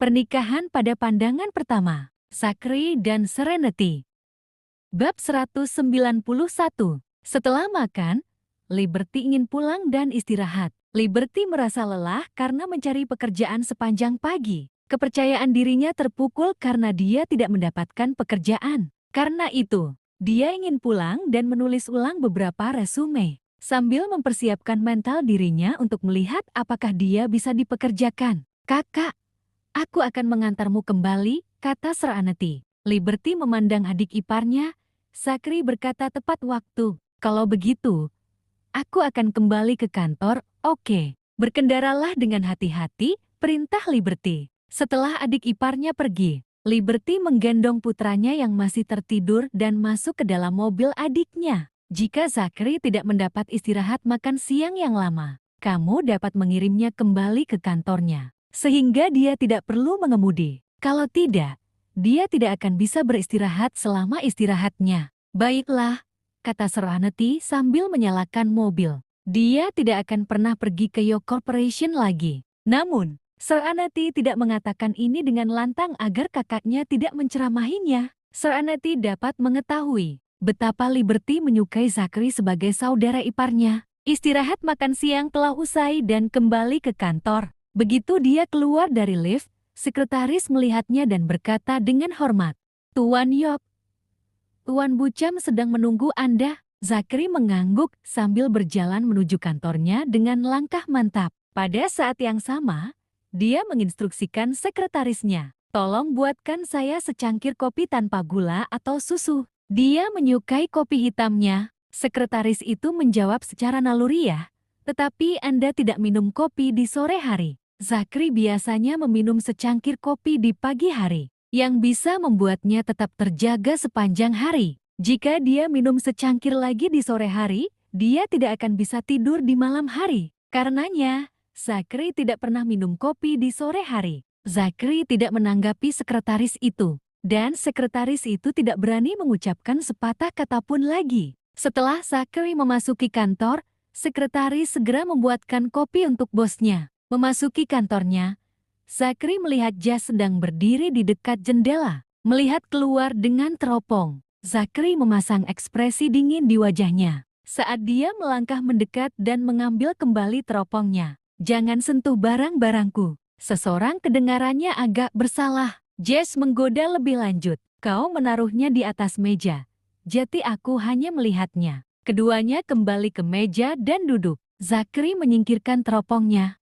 Pernikahan pada pandangan pertama. Zachary dan Serenity. Bab 191. Setelah makan, Liberty ingin pulang dan istirahat. Liberty merasa lelah karena mencari pekerjaan sepanjang pagi. Kepercayaan dirinya terpukul karena dia tidak mendapatkan pekerjaan. Karena itu, dia ingin pulang dan menulis ulang beberapa resume, sambil mempersiapkan mental dirinya untuk melihat apakah dia bisa dipekerjakan. "Kakak, aku akan mengantarmu kembali," kata Serenity. Liberty memandang adik iparnya. Zachary berkata tepat waktu. "Kalau begitu, aku akan kembali ke kantor, oke." "Berkendaralah dengan hati-hati," perintah Liberty. Setelah adik iparnya pergi, Liberty menggendong putranya yang masih tertidur dan masuk ke dalam mobil adiknya. "Jika Zachary tidak mendapat istirahat makan siang yang lama, kamu dapat mengirimnya kembali ke kantornya, sehingga dia tidak perlu mengemudi. Kalau tidak, dia tidak akan bisa beristirahat selama istirahatnya." "Baiklah," kata Serenity sambil menyalakan mobil. Dia tidak akan pernah pergi ke York Corporation lagi. Namun, Serenity tidak mengatakan ini dengan lantang agar kakaknya tidak menceramahinya. Serenity dapat mengetahui betapa Liberty menyukai Zachary sebagai saudara iparnya. Istirahat makan siang telah usai dan kembali ke kantor. Begitu dia keluar dari lift, sekretaris melihatnya dan berkata dengan hormat, "Tuan York, Tuan Bucam sedang menunggu Anda." Zachary mengangguk sambil berjalan menuju kantornya dengan langkah mantap. Pada saat yang sama, dia menginstruksikan sekretarisnya, "Tolong buatkan saya secangkir kopi tanpa gula atau susu." Dia menyukai kopi hitamnya. Sekretaris itu menjawab secara naluriah, "Tetapi Anda tidak minum kopi di sore hari." Zachary biasanya meminum secangkir kopi di pagi hari, yang bisa membuatnya tetap terjaga sepanjang hari. Jika dia minum secangkir lagi di sore hari, dia tidak akan bisa tidur di malam hari. Karenanya, Zachary tidak pernah minum kopi di sore hari. Zachary tidak menanggapi sekretaris itu, dan sekretaris itu tidak berani mengucapkan sepatah kata pun lagi. Setelah Zachary memasuki kantor, sekretaris segera membuatkan kopi untuk bosnya. Memasuki kantornya, Zachary melihat Jas sedang berdiri di dekat jendela, melihat keluar dengan teropong. Zachary memasang ekspresi dingin di wajahnya saat dia melangkah mendekat dan mengambil kembali teropongnya. "Jangan sentuh barang-barangku." Seseorang kedengarannya agak bersalah. Jas menggoda lebih lanjut, "Kau menaruhnya di atas meja. Jadi aku hanya melihatnya." Keduanya kembali ke meja dan duduk. Zachary menyingkirkan teropongnya.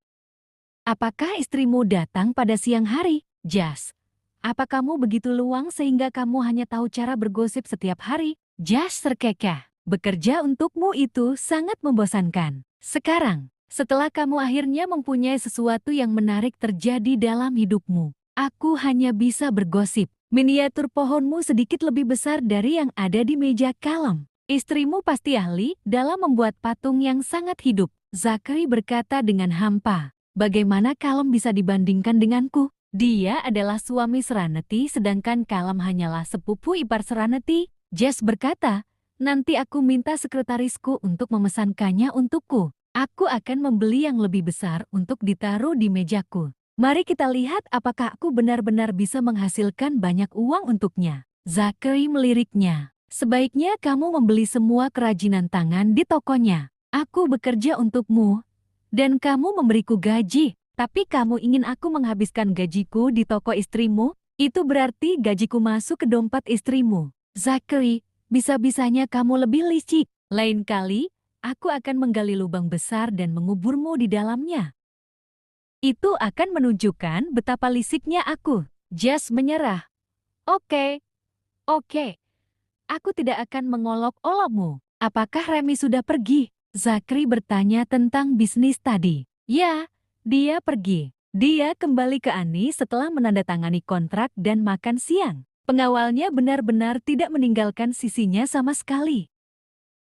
"Apakah istrimu datang pada siang hari, Jas? Apa kamu begitu luang sehingga kamu hanya tahu cara bergosip setiap hari?" Jas terkekeh. "Bekerja untukmu itu sangat membosankan. Sekarang, setelah kamu akhirnya mempunyai sesuatu yang menarik terjadi dalam hidupmu, aku hanya bisa bergosip. Miniatur pohonmu sedikit lebih besar dari yang ada di meja Kalem. Istrimu pasti ahli dalam membuat patung yang sangat hidup." Zachary berkata dengan hampa, "Bagaimana Kalem bisa dibandingkan denganku? Dia adalah suami Serenity sedangkan Kalem hanyalah sepupu ipar Serenity." Jas berkata, "Nanti aku minta sekretarisku untuk memesankannya untukku. Aku akan membeli yang lebih besar untuk ditaruh di mejaku. Mari kita lihat apakah aku benar-benar bisa menghasilkan banyak uang untuknya." Zachary meliriknya, "Sebaiknya kamu membeli semua kerajinan tangan di tokonya. Aku bekerja untukmu, dan kamu memberiku gaji. Tapi kamu ingin aku menghabiskan gajiku di toko istrimu? Itu berarti gajiku masuk ke dompet istrimu. Zachary, bisa-bisanya kamu lebih licik. Lain kali, aku akan menggali lubang besar dan menguburmu di dalamnya. Itu akan menunjukkan betapa lisiknya aku." Jas menyerah. Oke. Aku tidak akan mengolok-olokmu." "Apakah Remy sudah pergi?" Zachary bertanya tentang bisnis tadi. "Ya, dia pergi. Dia kembali ke Annie setelah menandatangani kontrak dan makan siang. Pengawalnya benar-benar tidak meninggalkan sisinya sama sekali."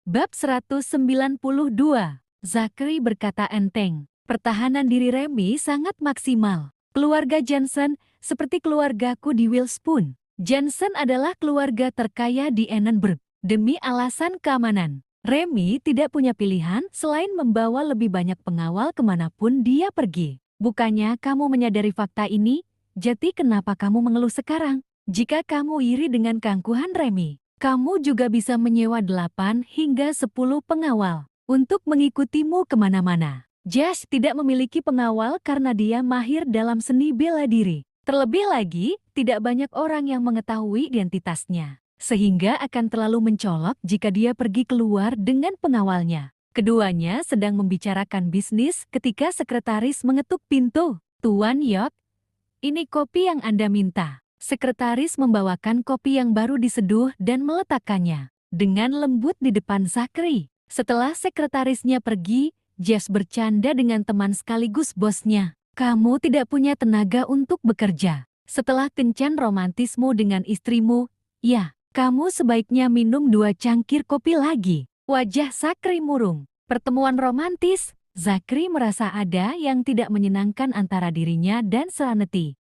Bab 192. Zachary berkata enteng, "Pertahanan diri Remy sangat maksimal. Keluarga Johnson seperti keluargaku di Willspoon. Johnson adalah keluarga terkaya di Annenberg. Demi alasan keamanan, Remy tidak punya pilihan selain membawa lebih banyak pengawal kemanapun dia pergi. Bukannya kamu menyadari fakta ini?" Jadi kenapa kamu mengeluh sekarang? Jika kamu iri dengan keangkuhan Remy, kamu juga bisa menyewa 8 hingga 10 pengawal untuk mengikutimu kemana-mana. Josh tidak memiliki pengawal karena dia mahir dalam seni bela diri. Terlebih lagi, tidak banyak orang yang mengetahui identitasnya, sehingga akan terlalu mencolok jika dia pergi keluar dengan pengawalnya. Keduanya sedang membicarakan bisnis ketika sekretaris mengetuk pintu. Tuan Yok, ini kopi yang Anda minta. Sekretaris membawakan kopi yang baru diseduh dan meletakkannya dengan lembut di depan Zachary. Setelah sekretarisnya pergi, Jess bercanda dengan teman sekaligus bosnya. Kamu tidak punya tenaga untuk bekerja. Setelah kencan romantismu dengan istrimu, ya, kamu sebaiknya minum 2 cangkir kopi lagi. Wajah Zachary murung. Pertemuan romantis, Zachary merasa ada yang tidak menyenangkan antara dirinya dan Serenity.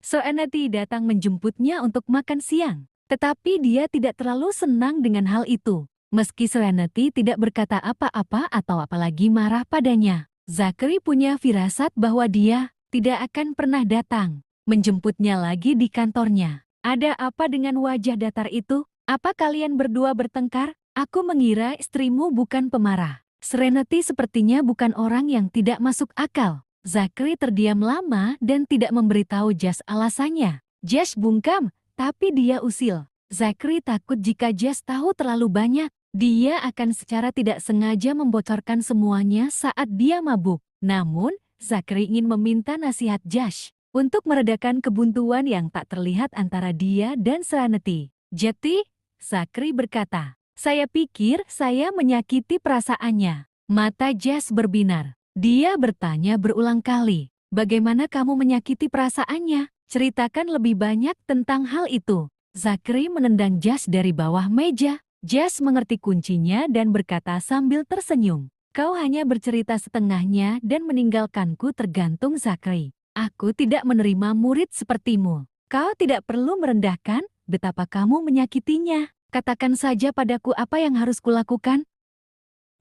Serenity datang menjemputnya untuk makan siang, tetapi dia tidak terlalu senang dengan hal itu. Meski Serenity tidak berkata apa-apa atau apalagi marah padanya, Zachary punya firasat bahwa dia tidak akan pernah datang menjemputnya lagi di kantornya. Ada apa dengan wajah datar itu? Apa kalian berdua bertengkar? Aku mengira istrimu bukan pemarah. Serenity sepertinya bukan orang yang tidak masuk akal. Zachary terdiam lama dan tidak memberitahu Josh alasannya. Josh bungkam, tapi dia usil. Zachary takut jika Josh tahu terlalu banyak, dia akan secara tidak sengaja membocorkan semuanya saat dia mabuk. Namun, Zachary ingin meminta nasihat Josh untuk meredakan kebuntuan yang tak terlihat antara dia dan Serenity. Jadi, Zachary berkata, saya pikir saya menyakiti perasaannya. Mata Josh berbinar. Dia bertanya berulang kali, bagaimana kamu menyakiti perasaannya? Ceritakan lebih banyak tentang hal itu. Zachary menendang Josh dari bawah meja. Josh mengerti kuncinya dan berkata sambil tersenyum. Kau hanya bercerita setengahnya dan meninggalkanku tergantung Zachary. Aku tidak menerima murid sepertimu. Kau tidak perlu merendahkan betapa kamu menyakitinya. Katakan saja padaku apa yang harus kulakukan.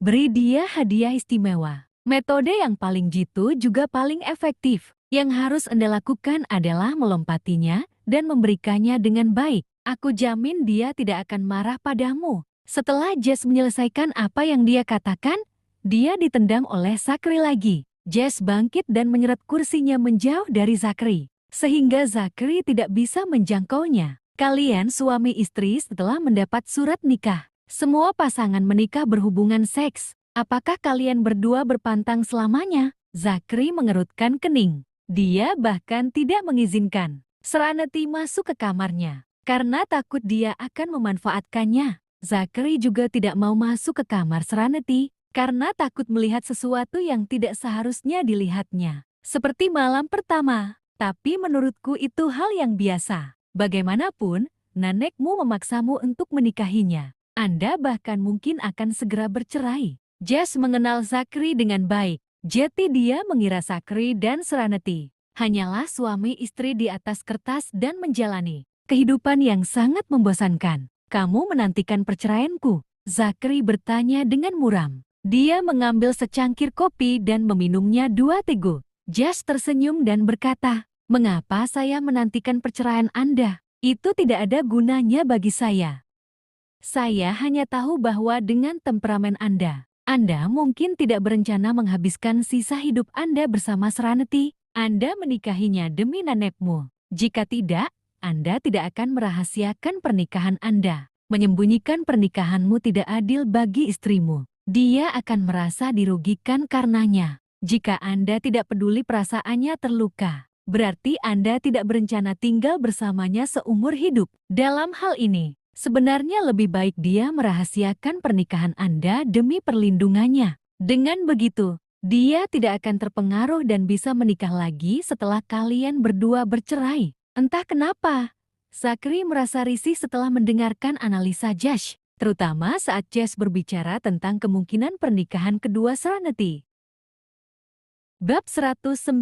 Beri dia hadiah istimewa. Metode yang paling jitu juga paling efektif. Yang harus Anda lakukan adalah melompatinya dan memberikannya dengan baik. Aku jamin dia tidak akan marah padamu. Setelah Jess menyelesaikan apa yang dia katakan, dia ditendang oleh Zachary lagi. Jess bangkit dan menyeret kursinya menjauh dari Zachary, sehingga Zachary tidak bisa menjangkaunya. Kalian suami istri setelah mendapat surat nikah. Semua pasangan menikah berhubungan seks. Apakah kalian berdua berpantang selamanya? Zachary mengerutkan kening. Dia bahkan tidak mengizinkan Serenity masuk ke kamarnya karena takut dia akan memanfaatkannya. Zachary juga tidak mau masuk ke kamar Serenity karena takut melihat sesuatu yang tidak seharusnya dilihatnya. Seperti malam pertama, tapi menurutku itu hal yang biasa. Bagaimanapun, nenekmu memaksamu untuk menikahinya. Anda bahkan mungkin akan segera bercerai. Jess mengenal Zachary dengan baik, jadi dia mengira Zachary dan Serenity hanyalah suami istri di atas kertas dan menjalani kehidupan yang sangat membosankan. Kamu menantikan perceraianku? Zachary bertanya dengan muram. Dia mengambil secangkir kopi dan meminumnya 2 teguk. Jess tersenyum dan berkata, mengapa saya menantikan perceraian Anda? Itu tidak ada gunanya bagi saya. Saya hanya tahu bahwa dengan temperamen Anda mungkin tidak berencana menghabiskan sisa hidup Anda bersama Serenity. Anda menikahinya demi nenekmu. Jika tidak, Anda tidak akan merahasiakan pernikahan Anda. Menyembunyikan pernikahanmu tidak adil bagi istrimu. Dia akan merasa dirugikan karenanya. Jika Anda tidak peduli perasaannya terluka, berarti Anda tidak berencana tinggal bersamanya seumur hidup. Dalam hal ini, sebenarnya lebih baik dia merahasiakan pernikahan Anda demi perlindungannya. Dengan begitu, dia tidak akan terpengaruh dan bisa menikah lagi setelah kalian berdua bercerai. Entah kenapa, Zachary merasa risih setelah mendengarkan analisa Josh, terutama saat Josh berbicara tentang kemungkinan pernikahan kedua Serenity. Bab 193.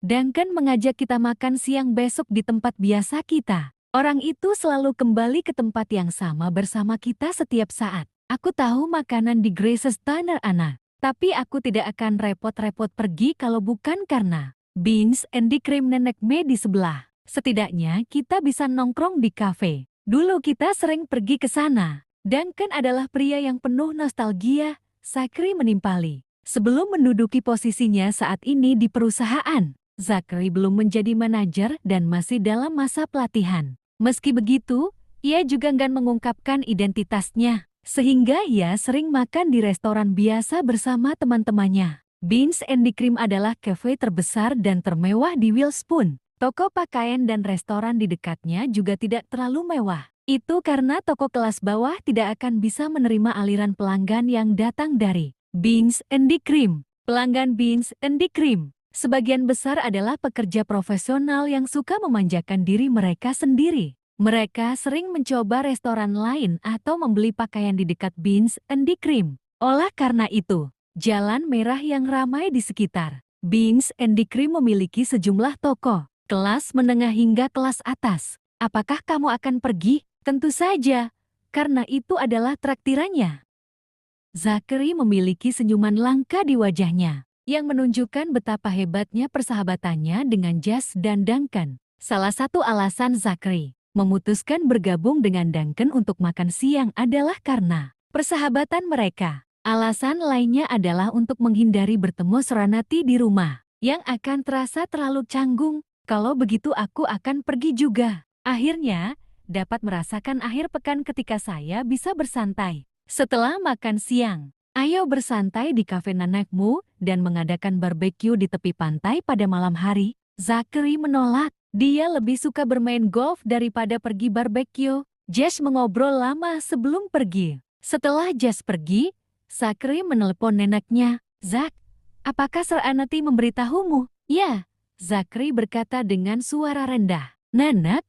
Duncan mengajak kita makan siang besok di tempat biasa kita. Orang itu selalu kembali ke tempat yang sama bersama kita setiap saat. Aku tahu makanan di Grace's Diner enak, tapi aku tidak akan repot-repot pergi kalau bukan karena Beans and Cream Nenek Me di sebelah. Setidaknya kita bisa nongkrong di kafe. Dulu kita sering pergi ke sana. Duncan adalah pria yang penuh nostalgia, Zachary menimpali. Sebelum menduduki posisinya saat ini di perusahaan, Zachary belum menjadi manajer dan masih dalam masa pelatihan. Meski begitu, ia juga enggan mengungkapkan identitasnya, sehingga ia sering makan di restoran biasa bersama teman-temannya. Beans and Cream adalah kafe terbesar dan termewah di Wilspoon. Toko pakaian dan restoran di dekatnya juga tidak terlalu mewah. Itu karena toko kelas bawah tidak akan bisa menerima aliran pelanggan yang datang dari Beans and Cream. Pelanggan Beans and Cream sebagian besar adalah pekerja profesional yang suka memanjakan diri mereka sendiri. Mereka sering mencoba restoran lain atau membeli pakaian di dekat Beans and Cream. Oleh karena itu, jalan merah yang ramai di sekitar Beans and Cream memiliki sejumlah toko, kelas menengah hingga kelas atas. Apakah kamu akan pergi? Tentu saja, karena itu adalah traktirannya. Zachary memiliki senyuman langka di wajahnya, yang menunjukkan betapa hebatnya persahabatannya dengan Jess dan Duncan. Salah satu alasan Zachary memutuskan bergabung dengan Duncan untuk makan siang adalah karena persahabatan mereka. Alasan lainnya adalah untuk menghindari bertemu Serenity di rumah, yang akan terasa terlalu canggung. Kalau begitu aku akan pergi juga. Akhirnya, dapat merasakan akhir pekan ketika saya bisa bersantai. Setelah makan siang, ayo bersantai di kafe nenekmu dan mengadakan barbeque di tepi pantai pada malam hari. Zachary menolak. Dia lebih suka bermain golf daripada pergi barbeque. Jess mengobrol lama sebelum pergi. Setelah Jess pergi, Zachary menelepon neneknya. Zach, apakah Serenity memberitahumu? Ya, Zachary berkata dengan suara rendah. Nenek,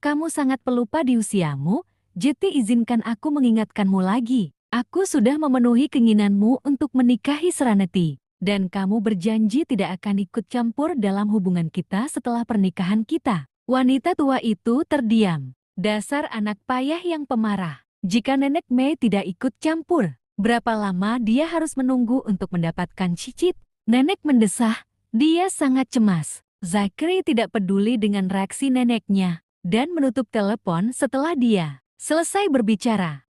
kamu sangat pelupa di usiamu, jadi izinkan aku mengingatkanmu lagi. Aku sudah memenuhi keinginanmu untuk menikahi Serenity, dan kamu berjanji tidak akan ikut campur dalam hubungan kita setelah pernikahan kita. Wanita tua itu terdiam. Dasar anak payah yang pemarah. Jika Nenek May tidak ikut campur, berapa lama dia harus menunggu untuk mendapatkan cicit? Nenek mendesah, dia sangat cemas. Zachary tidak peduli dengan reaksi neneknya dan menutup telepon setelah dia selesai berbicara.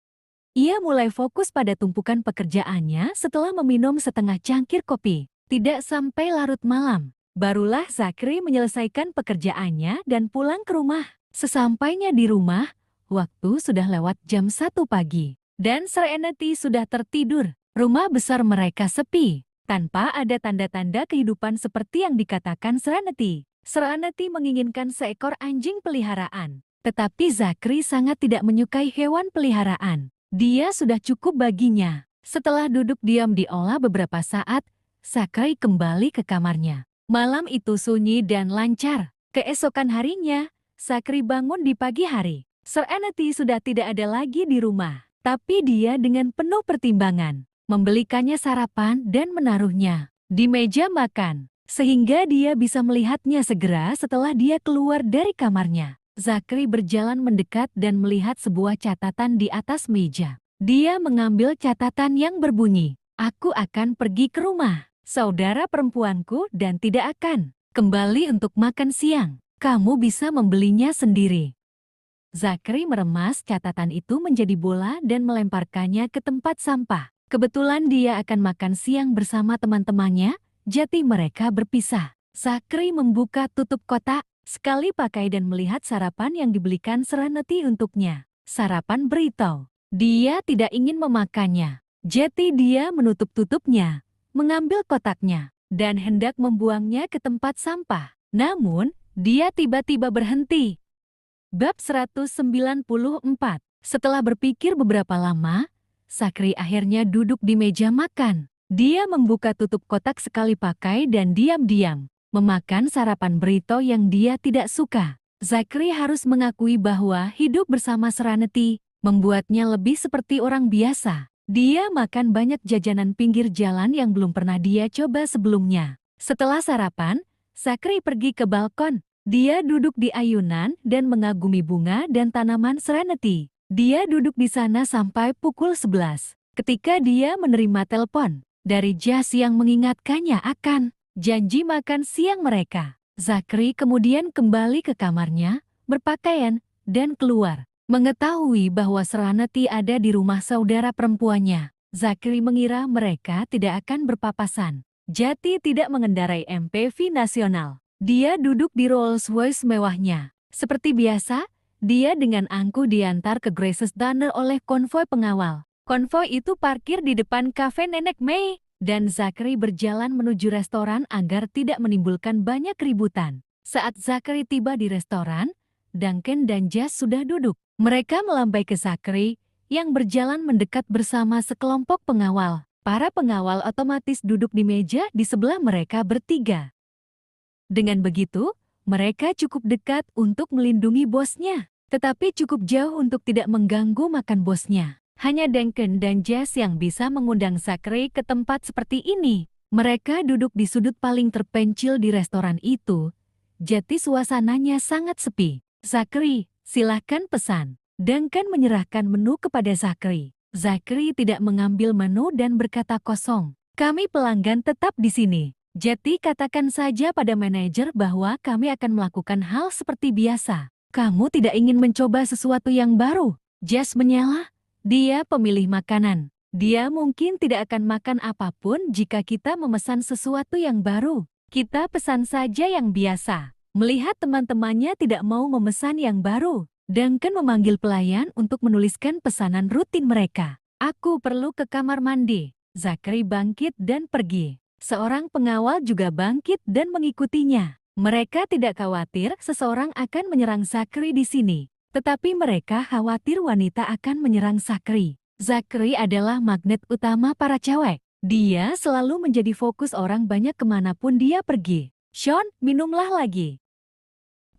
Ia mulai fokus pada tumpukan pekerjaannya setelah meminum setengah cangkir kopi. Tidak sampai larut malam, barulah Zachary menyelesaikan pekerjaannya dan pulang ke rumah. Sesampainya di rumah, waktu sudah lewat jam 1 pagi. Dan Serenity sudah tertidur. Rumah besar mereka sepi, tanpa ada tanda-tanda kehidupan seperti yang dikatakan Serenity. Serenity menginginkan seekor anjing peliharaan, tetapi Zachary sangat tidak menyukai hewan peliharaan. Dia sudah cukup baginya. Setelah duduk diam di aula beberapa saat, Zachary kembali ke kamarnya. Malam itu sunyi dan lancar. Keesokan harinya, Zachary bangun di pagi hari. Serenity sudah tidak ada lagi di rumah. Tapi dia dengan penuh pertimbangan membelikannya sarapan dan menaruhnya di meja makan, sehingga dia bisa melihatnya segera setelah dia keluar dari kamarnya. Zachary berjalan mendekat dan melihat sebuah catatan di atas meja. Dia mengambil catatan yang berbunyi, "Aku akan pergi ke rumah saudara perempuanku dan tidak akan kembali untuk makan siang. Kamu bisa membelinya sendiri." Zachary meremas catatan itu menjadi bola dan melemparkannya ke tempat sampah. Kebetulan dia akan makan siang bersama teman-temannya, jadi mereka berpisah. Zachary membuka tutup kotak, sekali pakai dan melihat sarapan yang dibelikan Serenity untuknya. Sarapan burrito. Dia tidak ingin memakannya, jadi dia menutup tutupnya, mengambil kotaknya, dan hendak membuangnya ke tempat sampah. Namun, dia tiba-tiba berhenti. Bab 194. Setelah berpikir beberapa lama, Zachary akhirnya duduk di meja makan. Dia membuka tutup kotak sekali pakai dan diam-diam memakan sarapan burrito yang dia tidak suka. Zachary harus mengakui bahwa hidup bersama Serenity membuatnya lebih seperti orang biasa. Dia makan banyak jajanan pinggir jalan yang belum pernah dia coba sebelumnya. Setelah sarapan, Zachary pergi ke balkon. Dia duduk di ayunan dan mengagumi bunga dan tanaman Serenity. Dia duduk di sana sampai pukul 11. Ketika dia menerima telepon dari Jess yang mengingatkannya akan janji makan siang mereka. Zachary kemudian kembali ke kamarnya, berpakaian, dan keluar. Mengetahui bahwa Serenity ada di rumah saudara perempuannya, Zachary mengira mereka tidak akan berpapasan. Jati tidak mengendarai MPV nasional. Dia duduk di Rolls-Royce mewahnya. Seperti biasa, dia dengan angkuh diantar ke Grace's Diner oleh konvoi pengawal. Konvoi itu parkir di depan kafe Nenek May, dan Zachary berjalan menuju restoran agar tidak menimbulkan banyak keributan. Saat Zachary tiba di restoran, Duncan dan Jess sudah duduk. Mereka melambai ke Zachary, yang berjalan mendekat bersama sekelompok pengawal. Para pengawal otomatis duduk di meja di sebelah mereka bertiga. Dengan begitu, mereka cukup dekat untuk melindungi bosnya, tetapi cukup jauh untuk tidak mengganggu makan bosnya. Hanya Duncan dan Jess yang bisa mengundang Zachary ke tempat seperti ini. Mereka duduk di sudut paling terpencil di restoran itu. Jadi suasananya sangat sepi. Zachary, silakan pesan. Duncan menyerahkan menu kepada Zachary. Zachary tidak mengambil menu dan berkata kosong. Kami pelanggan tetap di sini. Jadi katakan saja pada manajer bahwa kami akan melakukan hal seperti biasa. Kamu tidak ingin mencoba sesuatu yang baru? Jess menyela. Dia pemilih makanan. Dia mungkin tidak akan makan apapun jika kita memesan sesuatu yang baru. Kita pesan saja yang biasa. Melihat teman-temannya tidak mau memesan yang baru, Duncan memanggil pelayan untuk menuliskan pesanan rutin mereka. Aku perlu ke kamar mandi. Zachary bangkit dan pergi. Seorang pengawal juga bangkit dan mengikutinya. Mereka tidak khawatir seseorang akan menyerang Zachary di sini. Tetapi mereka khawatir wanita akan menyerang Zachary. Zachary adalah magnet utama para cewek. Dia selalu menjadi fokus orang banyak kemanapun dia pergi. Sean, minumlah lagi.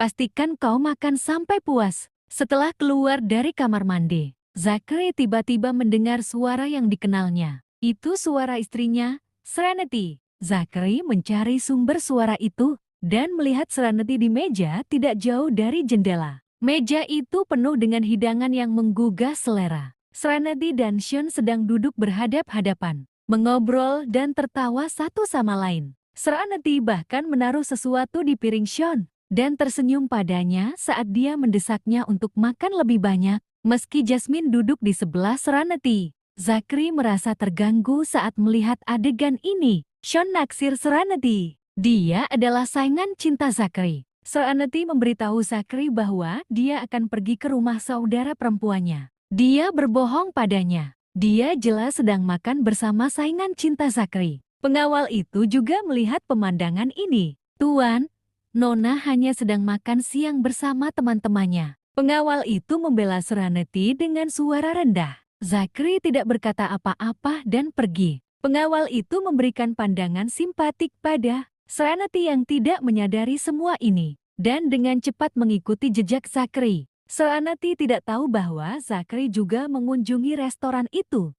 Pastikan kau makan sampai puas. Setelah keluar dari kamar mandi, Zachary tiba-tiba mendengar suara yang dikenalnya. Itu suara istrinya, Serenity. Zachary mencari sumber suara itu dan melihat Serenity di meja tidak jauh dari jendela. Meja itu penuh dengan hidangan yang menggugah selera. Serenity dan Sean sedang duduk berhadap-hadapan, mengobrol dan tertawa satu sama lain. Serenity bahkan menaruh sesuatu di piring Sean dan tersenyum padanya saat dia mendesaknya untuk makan lebih banyak. Meski Jasmine duduk di sebelah Serenity, Zachary merasa terganggu saat melihat adegan ini. Sean naksir Serenity. Dia adalah saingan cinta Zachary. Serenity memberitahu Zachary bahwa dia akan pergi ke rumah saudara perempuannya. Dia berbohong padanya. Dia jelas sedang makan bersama saingan cinta Zachary. Pengawal itu juga melihat pemandangan ini. Tuan, Nona hanya sedang makan siang bersama teman-temannya. Pengawal itu membela Serenity dengan suara rendah. Zachary tidak berkata apa-apa dan pergi. Pengawal itu memberikan pandangan simpatik pada Serenity yang tidak menyadari semua ini. Dan dengan cepat mengikuti jejak Zachary. Serenity tidak tahu bahwa Zachary juga mengunjungi restoran itu.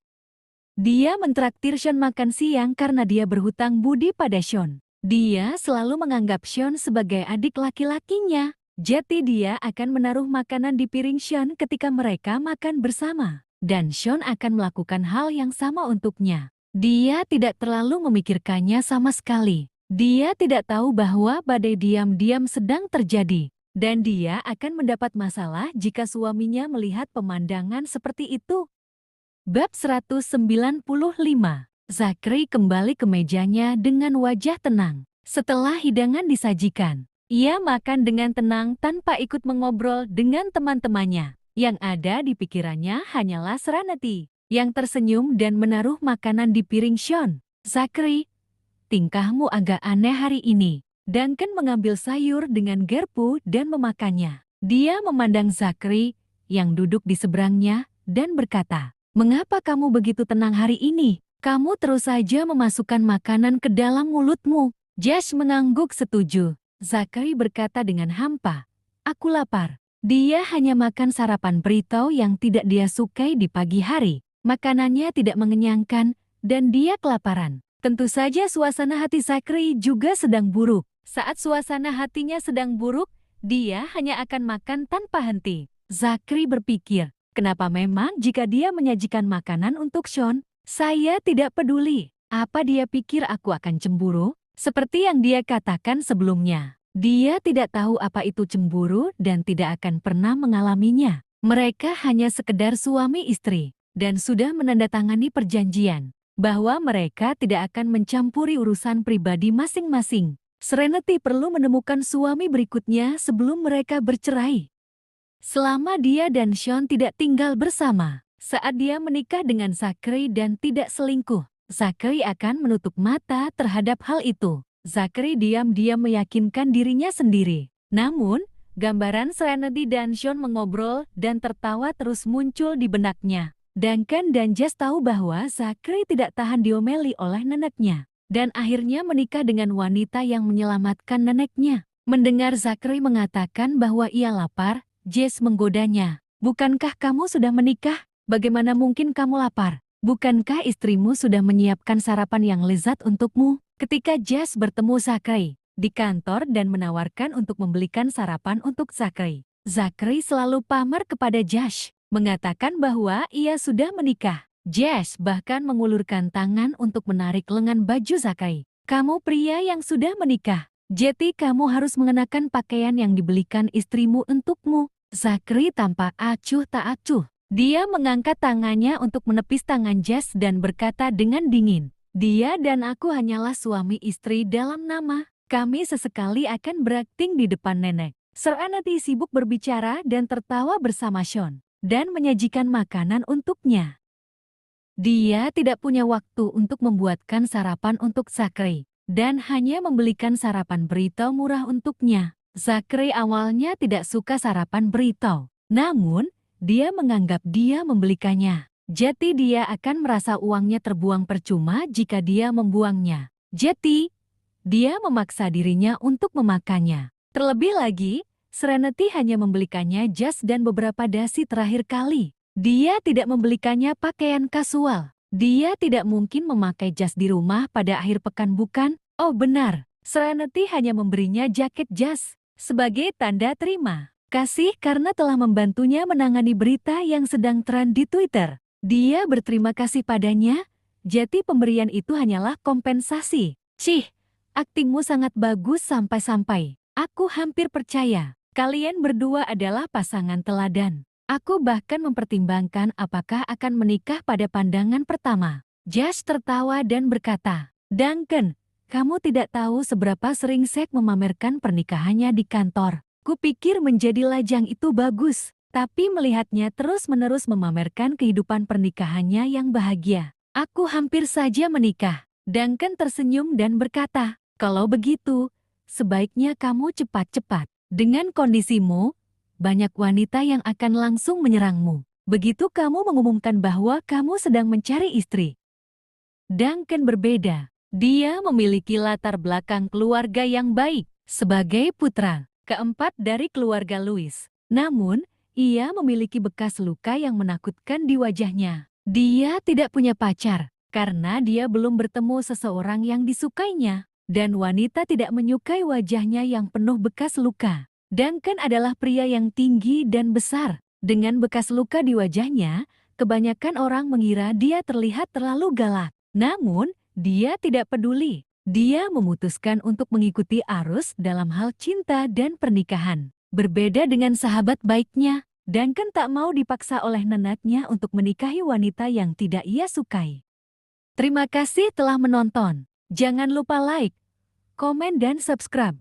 Dia mentraktir Sean makan siang karena dia berhutang budi pada Sean. Dia selalu menganggap Sean sebagai adik laki-lakinya. Jadi dia akan menaruh makanan di piring Sean ketika mereka makan bersama. Dan Sean akan melakukan hal yang sama untuknya. Dia tidak terlalu memikirkannya sama sekali. Dia tidak tahu bahwa badai diam-diam sedang terjadi. Dan dia akan mendapat masalah jika suaminya melihat pemandangan seperti itu. Bab 195. Zachary kembali ke mejanya dengan wajah tenang. Setelah hidangan disajikan, ia makan dengan tenang tanpa ikut mengobrol dengan teman-temannya. Yang ada di pikirannya hanyalah Serenity, yang tersenyum dan menaruh makanan di piring Sean. Zachary, tingkahmu agak aneh hari ini. Duncan mengambil sayur dengan garpu dan memakannya. Dia memandang Zachary, yang duduk di seberangnya, dan berkata, "Mengapa kamu begitu tenang hari ini? Kamu terus saja memasukkan makanan ke dalam mulutmu." Jess mengangguk setuju. Zachary berkata dengan hampa, "Aku lapar." Dia hanya makan sarapan burrito yang tidak dia sukai di pagi hari. Makanannya tidak mengenyangkan, dan dia kelaparan. Tentu saja suasana hati Zachary juga sedang buruk. Saat suasana hatinya sedang buruk, dia hanya akan makan tanpa henti. Zachary berpikir, kenapa memang jika dia menyajikan makanan untuk Sean, saya tidak peduli. Apa dia pikir aku akan cemburu? Seperti yang dia katakan sebelumnya, dia tidak tahu apa itu cemburu dan tidak akan pernah mengalaminya. Mereka hanya sekedar suami istri dan sudah menandatangani perjanjian bahwa mereka tidak akan mencampuri urusan pribadi masing-masing. Serenity perlu menemukan suami berikutnya sebelum mereka bercerai. Selama dia dan Sean tidak tinggal bersama, saat dia menikah dengan Zachary dan tidak selingkuh, Zachary akan menutup mata terhadap hal itu. Zachary diam-diam meyakinkan dirinya sendiri. Namun, gambaran Serenity dan Sean mengobrol dan tertawa terus muncul di benaknya. Duncan dan Jess tahu bahwa Zachary tidak tahan diomeli oleh neneknya dan akhirnya menikah dengan wanita yang menyelamatkan neneknya. Mendengar Zachary mengatakan bahwa ia lapar, Jess menggodanya. Bukankah kamu sudah menikah? Bagaimana mungkin kamu lapar? Bukankah istrimu sudah menyiapkan sarapan yang lezat untukmu? Ketika Jess bertemu Zachary di kantor dan menawarkan untuk membelikan sarapan untuk Zachary, Zachary selalu pamar kepada Josh, mengatakan bahwa ia sudah menikah. Jess bahkan mengulurkan tangan untuk menarik lengan baju Zachary. Kamu pria yang sudah menikah. Jadi kamu harus mengenakan pakaian yang dibelikan istrimu untukmu. Zachary tampak acuh tak acuh. Dia mengangkat tangannya untuk menepis tangan Jess dan berkata dengan dingin, "Dia dan aku hanyalah suami istri dalam nama. Kami sesekali akan berakting di depan nenek." Serenity sibuk berbicara dan tertawa bersama Sean dan menyajikan makanan untuknya. Dia tidak punya waktu untuk membuatkan sarapan untuk Zachary dan hanya membelikan sarapan burrito murah untuknya. Zachary awalnya tidak suka sarapan burrito, namun dia menganggap dia membelikannya. Jadi dia akan merasa uangnya terbuang percuma jika dia membuangnya. Jadi, dia memaksa dirinya untuk memakannya. Terlebih lagi, Serenity hanya membelikannya jas dan beberapa dasi terakhir kali. Dia tidak membelikannya pakaian kasual. Dia tidak mungkin memakai jas di rumah pada akhir pekan, bukan? Oh benar, Serenity hanya memberinya jaket jas sebagai tanda terima kasih karena telah membantunya menangani berita yang sedang tren di Twitter. Dia berterima kasih padanya, jadi pemberian itu hanyalah kompensasi. Cih, aktingmu sangat bagus sampai-sampai aku hampir percaya kalian berdua adalah pasangan teladan. Aku bahkan mempertimbangkan apakah akan menikah pada pandangan pertama. Josh tertawa dan berkata, "Duncan, kamu tidak tahu seberapa sering Zack memamerkan pernikahannya di kantor. Kupikir menjadi lajang itu bagus, tapi melihatnya terus-menerus memamerkan kehidupan pernikahannya yang bahagia. Aku hampir saja menikah." Duncan tersenyum dan berkata, "Kalau begitu, sebaiknya kamu cepat-cepat. Dengan kondisimu, banyak wanita yang akan langsung menyerangmu. Begitu kamu mengumumkan bahwa kamu sedang mencari istri." Duncan berbeda. Dia memiliki latar belakang keluarga yang baik sebagai putra keempat dari keluarga Louis. Namun, ia memiliki bekas luka yang menakutkan di wajahnya. Dia tidak punya pacar karena dia belum bertemu seseorang yang disukainya, dan wanita tidak menyukai wajahnya yang penuh bekas luka. Duncan adalah pria yang tinggi dan besar. Dengan bekas luka di wajahnya, kebanyakan orang mengira dia terlihat terlalu galak. Namun, dia tidak peduli. Dia memutuskan untuk mengikuti arus dalam hal cinta dan pernikahan. Berbeda dengan sahabat baiknya, Duncan tak mau dipaksa oleh neneknya untuk menikahi wanita yang tidak ia sukai. Terima kasih telah menonton. Jangan lupa like, komen, dan subscribe.